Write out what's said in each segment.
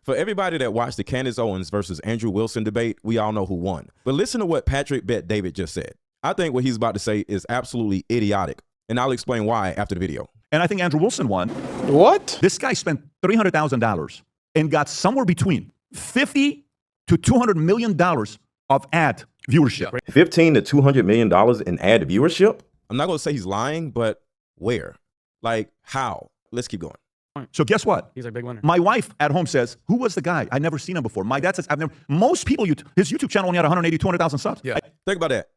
For everybody that watched the Candace Owens versus Andrew Wilson debate, we all know who won. But listen to what Patrick Bet David just said. I think what he's about to say is absolutely idiotic, and I'll explain why after the video. And I think Andrew Wilson won. What? This guy spent $300,000 and got somewhere between $50 to $200 million of ad viewership. $15 to $200 million in ad viewership? I'm not going to say he's lying, but where? Like, how? Let's keep going. So guess what? He's a big winner. My wife at home says, who was the guy? I've never seen him before. My dad says, I've never. Most people, his YouTube channel only had 180, 200,000 subs. Yeah. Think about that.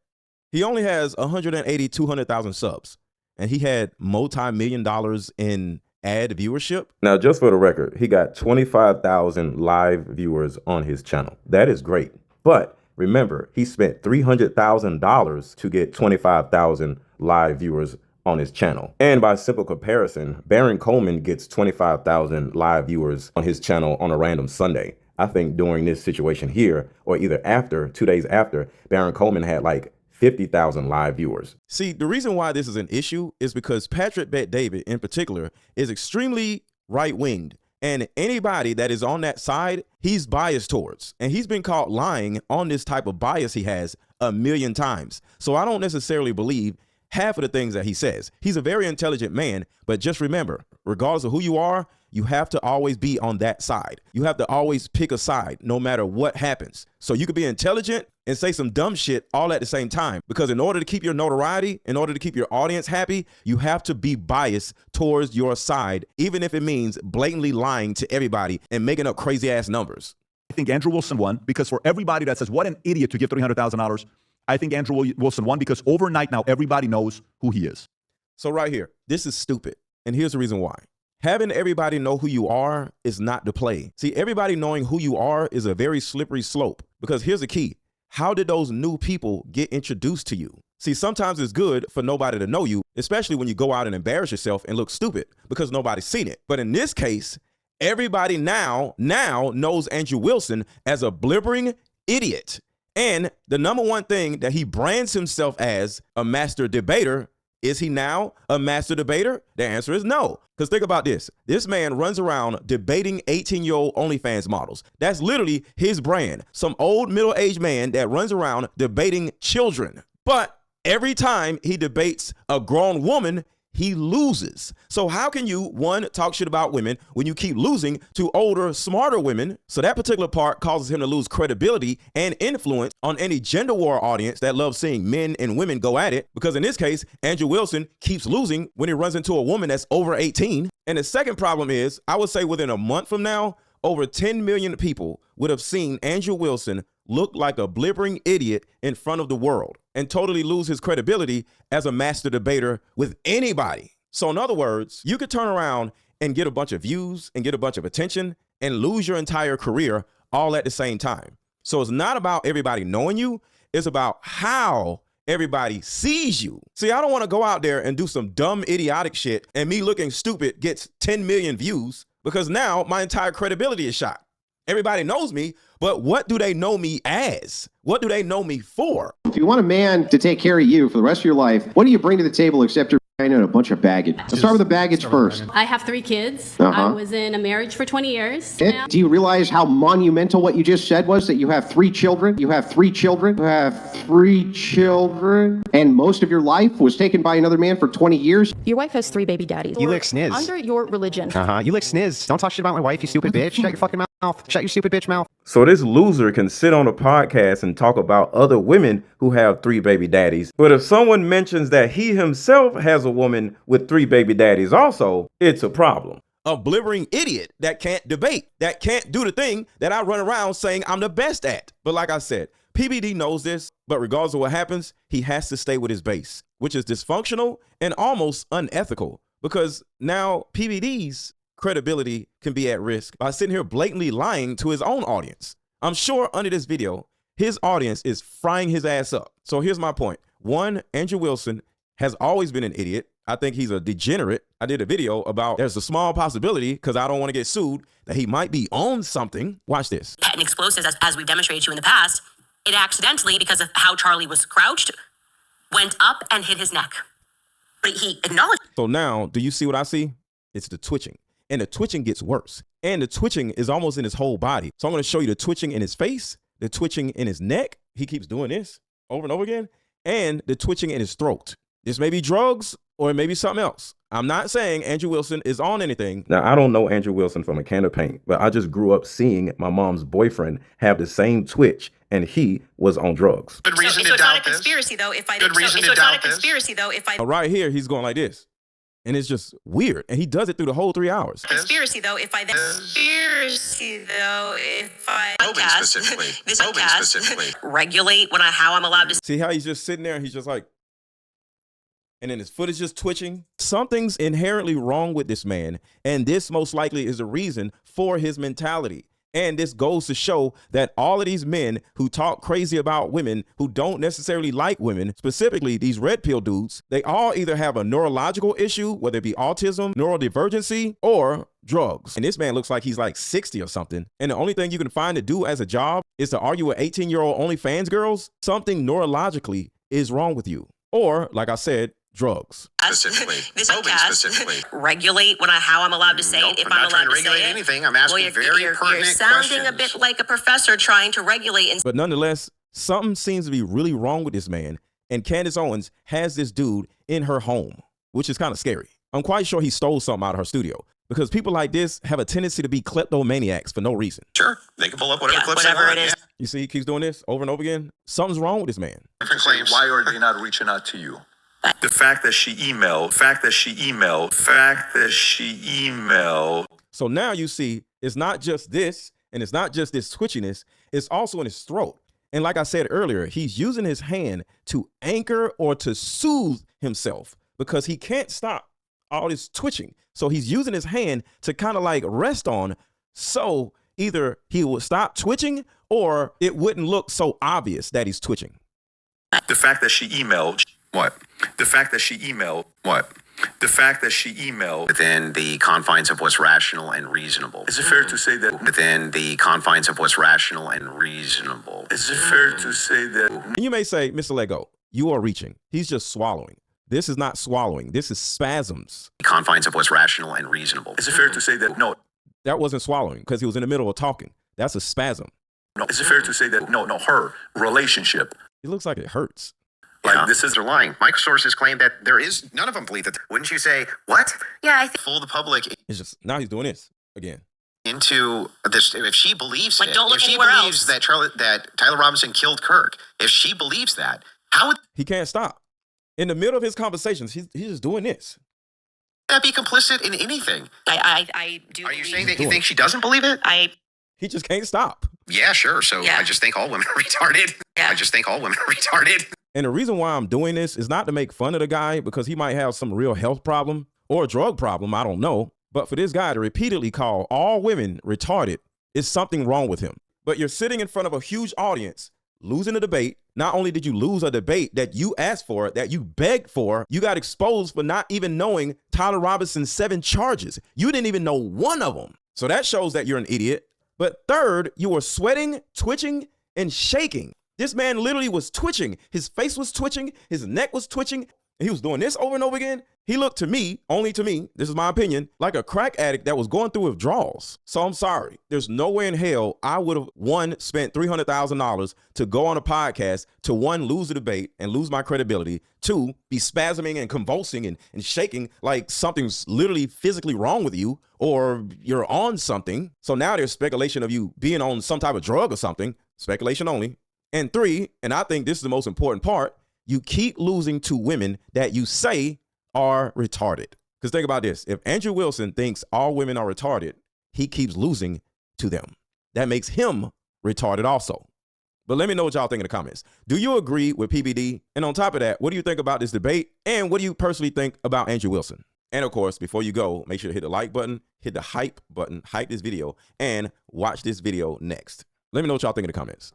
He only has 180, 200,000 subs, and he had multi-million dollars in ad viewership. Now, just for the record, he got 25,000 live viewers on his channel. That is great. But remember, he spent $300,000 to get 25,000 live viewers on his channel. And by simple comparison, Baron Coleman gets 25,000 live viewers on his channel on a random Sunday. I think during this situation here, or either after, 2 days after, Baron Coleman had like 50,000 live viewers. See, the reason why this is an issue is because Patrick Bet David in particular is extremely right-winged. And anybody that is on that side, he's biased towards. And he's been caught lying on this type of bias he has a million times. So I don't necessarily believe half of the things that he says. He's a very intelligent man, but just remember, regardless of who you are, you have to always be on that side. You have to always pick a side no matter what happens. So you could be intelligent and say some dumb shit all at the same time, because in order to keep your notoriety, in order to keep your audience happy, you have to be biased towards your side, even if it means blatantly lying to everybody and making up crazy ass numbers. I think Andrew Wilson won because for everybody that says, what an idiot to give $300,000, I think Andrew Wilson won because overnight now everybody knows who he is. So right here, this is stupid. And here's the reason why. Having everybody know who you are is not the play. See, everybody knowing who you are is a very slippery slope, because here's the key. How did those new people get introduced to you? See, sometimes it's good for nobody to know you, especially when you go out and embarrass yourself and look stupid because nobody's seen it. But in this case, everybody now knows Andrew Wilson as a blibbering idiot. And the number one thing that he brands himself as, a master debater, is he now a master debater? The answer is no. Because think about this. This man runs around debating 18-year-old OnlyFans models. That's literally his brand. Some old middle-aged man that runs around debating children. But every time he debates a grown woman, he loses. So how can you, one, talk shit about women when you keep losing to older, smarter women? So that particular part causes him to lose credibility and influence on any gender war audience that loves seeing men and women go at it. Because in this case, Andrew Wilson keeps losing when he runs into a woman that's over 18. And the second problem is, I would say within a month from now, over 10 million people would have seen Andrew Wilson look like a blibbering idiot in front of the world and totally lose his credibility as a master debater with anybody. So in other words, you could turn around and get a bunch of views and get a bunch of attention and lose your entire career all at the same time. So it's not about everybody knowing you. It's about how everybody sees you. See, I don't want to go out there and do some dumb, idiotic shit and me looking stupid gets 10 million views, because now my entire credibility is shot. Everybody knows me, but what do they know me as? What do they know me for? If you want a man to take care of you for the rest of your life, what do you bring to the table except your and a bunch of baggage? Let's start with the baggage first. I have 3 kids. I was in a marriage for 20 years. Do you realize how monumental what you just said was, that you have 3 children? You have 3 children. You have 3 children. And most of your life was taken by another man for 20 years? Your wife has 3 baby daddies. You lick sniz. Under your religion. You lick sniz. Don't talk shit about my wife, you stupid bitch. Shut your fucking mouth. Shut your stupid bitch mouth. So this loser can sit on a podcast and talk about other women who have 3 baby daddies. But if someone mentions that he himself has a woman with 3 baby daddies also, it's a problem. A blibbering idiot that can't debate, that can't do the thing that I run around saying I'm the best at. But like I said, PBD knows this, but regardless of what happens, he has to stay with his base, which is dysfunctional and almost unethical, because now PBD's credibility can be at risk by sitting here blatantly lying to his own audience. I'm sure under this video, his audience is frying his ass up. So here's my point. 1, Andrew Wilson has always been an idiot. I think he's a degenerate. I did a video about there's a small possibility, because I don't want to get sued, that he might be on something. Watch this. Patent explosives, as we've demonstrated to you in the past, it accidentally, because of how Charlie was crouched, went up and hit his neck. But he acknowledged. So now, do you see what I see? It's the twitching. And the twitching gets worse. And the twitching is almost in his whole body. So I'm going to show you the twitching in his face, the twitching in his neck. He keeps doing this over and over again. And the twitching in his throat. This may be drugs or it may be something else. I'm not saying Andrew Wilson is on anything. Now, I don't know Andrew Wilson from a can of paint, but I just grew up seeing my mom's boyfriend have the same twitch, and he was on drugs. Good reason to doubt this. So it's not a conspiracy, though, if I... Good reason to doubt this. Right here, he's going like this. And it's just weird. And he does it through the whole 3 hours. Conspiracy, though, if I... This regulate how I'm allowed to... See how he's just sitting there and he's just like... And then his foot is just twitching. Something's inherently wrong with this man. And this most likely is a reason for his mentality. And this goes to show that all of these men who talk crazy about women, who don't necessarily like women, specifically these red pill dudes, they all either have a neurological issue, whether it be autism, neurodivergency, or drugs. And this man looks like he's like 60 or something. And the only thing you can find to do as a job is to argue with 18-year-old OnlyFans girls. Something neurologically is wrong with you. Or, like I said, drugs. Specifically. This podcast regulate how I'm allowed to say it. If I'm allowed to regulate anything, I'm asking very pertinent you're sounding questions. A bit like a professor trying to regulate. But nonetheless, something seems to be really wrong with this man. And Candace Owens has this dude in her home, which is kind of scary. I'm quite sure he stole something out of her studio. Because people like this have a tendency to be kleptomaniacs for no reason. Sure, they can pull up whatever clips they want. It is. You see, he keeps doing this over and over again. Something's wrong with this man. Different claims. Why are they not reaching out to you? The fact that she emailed. So now you see, it's not just this, and it's not just this twitchiness, it's also in his throat. And like I said earlier, he's using his hand to anchor or to soothe himself because he can't stop all this twitching. So he's using his hand to kind of like rest on, so either he will stop twitching or it wouldn't look so obvious that he's twitching. The fact that she emailed. What? The fact that she emailed. What? The fact that she emailed. Within the confines of what's rational and reasonable. Is it fair to say that? Within the confines of what's rational and reasonable. Is it fair to say that? And you may say, Mr. Lego, you are reaching. He's just swallowing. This is not swallowing. This is spasms. The confines of what's rational and reasonable. Is it fair to say that? No. That wasn't swallowing because he was in the middle of talking. That's a spasm. No. Is it fair to say that? No, her relationship. It looks like it hurts. Like this is, they're lying. My sources claim that there is, none of them believe that. Wouldn't you say, what? Yeah, I think. Fool the public. It's just, now he's doing this again. Into this, if she believes Like, don't look if she anywhere believes else. that Tyler Robinson killed Kirk, if she believes that, how would He can't stop. In the middle of his conversations, he's just doing this. that be complicit in anything? I do. Are you saying that you think she doesn't believe it? He just can't stop. Yeah, sure. So Yeah. I just think all women are retarded. Yeah. I just think all women are retarded. And the reason why I'm doing this is not to make fun of the guy because he might have some real health problem or a drug problem. I don't know. But for this guy to repeatedly call all women retarded is something wrong with him. But you're sitting in front of a huge audience, losing a debate. Not only did you lose a debate that you asked for, that you begged for, you got exposed for not even knowing Tyler Robinson's 7 charges. You didn't even know one of them. So that shows that you're an idiot. But third, you were sweating, twitching, and shaking. This man literally was twitching. His face was twitching. His neck was twitching. And he was doing this over and over again. He looked to me, only to me, this is my opinion, like a crack addict that was going through withdrawals. So I'm sorry. There's no way in hell I would have, one, spent $300,000 to go on a podcast to, one, lose a debate and lose my credibility, two, be spasming and convulsing and shaking like something's literally physically wrong with you or you're on something. So now there's speculation of you being on some type of drug or something. Speculation only. And three, and I think this is the most important part, you keep losing to women that you say are retarded. Because think about this. If Andrew Wilson thinks all women are retarded, he keeps losing to them. That makes him retarded also. But let me know what y'all think in the comments. Do you agree with PBD? And on top of that, what do you think about this debate? And what do you personally think about Andrew Wilson? And of course, before you go, make sure to hit the like button, hit the hype button, hype this video, and watch this video next. Let me know what y'all think in the comments.